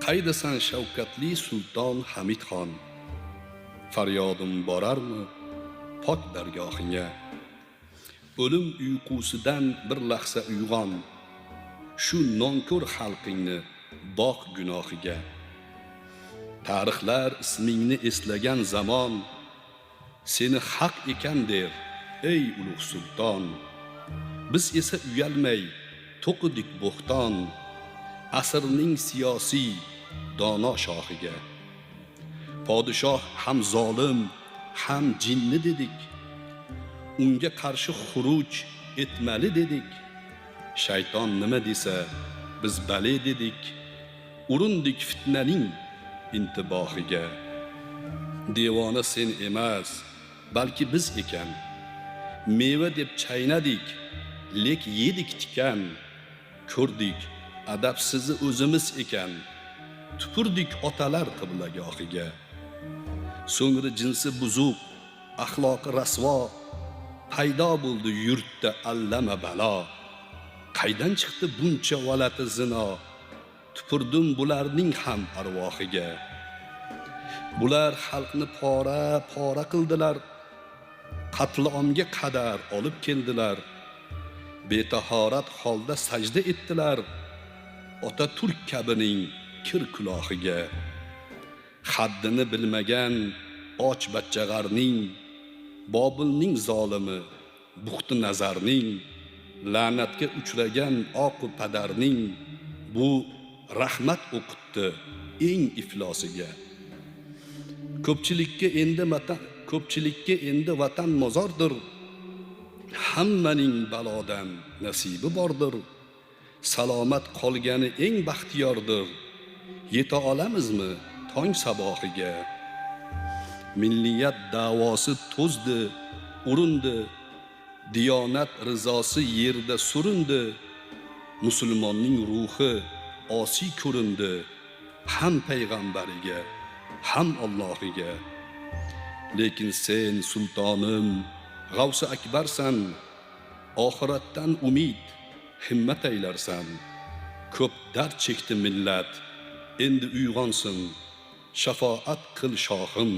qaydasan shavkatli sulton Hamidxon, faryodim borarmi pok dargohingga. O'lim uyqusidan bir lahza uyg'on, shu nonko'r xalqingni boq gunohiga. Tarixlar ismingni eslagan zamon, seni haq ekan der ey ulug' sulton. Biz esa uyalmay to'qidik bo'xton, asrning siyosiy dono shohiga. Podshoh ham zolim ham jinni dedik, unga qarshi xuruj etmali dedik. Shayton nima desa biz bale dedik, urindik fitnaning intibohiga. Devona sen emas balki biz ekan, meva deb chaynadik lek yedik tikan. Ko'rdik adabsizi o'zimiz ekan, tupurdik otalar qiblagohiga. So'ngra jinsi buzuq axloqi rasvo paydo bo'ldi yurtda allama balo. Qaydan chiqdi buncha valati zino, tupurdim bularning ham arvohiga. Bular xalqni pora pora qildilar, qatlomga qadar olib keldilar. Betahorat holda sajda etdilar ota turk kabining kir kulohiga. Haddini bilmagan och bachchag'arning, Bobilning zolimi buxti nazarning, la'natga uchragan oq padarning, bu rahmat o'qitdi eng iflosiga. Ko'pchilikka endi vatan mozordir, hammaning balodan nasibi bordir. Salomat qolgani eng baxtiyordir, yeta olamizmi tong sabohiga. Milliyat davosi to'zdi, urindi, diyonat rizosi yerda surindi. Musulmonning ruhi osiy ko'rindi, ham payg'ambariga ham Allohiga. Lekin sen sultonim G'avsi akbarsan, oxiratdan umid himmat aylarsan. Ko'p dard chekdi millat, endi uyg'onsin, shafoat qil shohim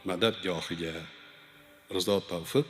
madadgohiga. Rizo Tavfiq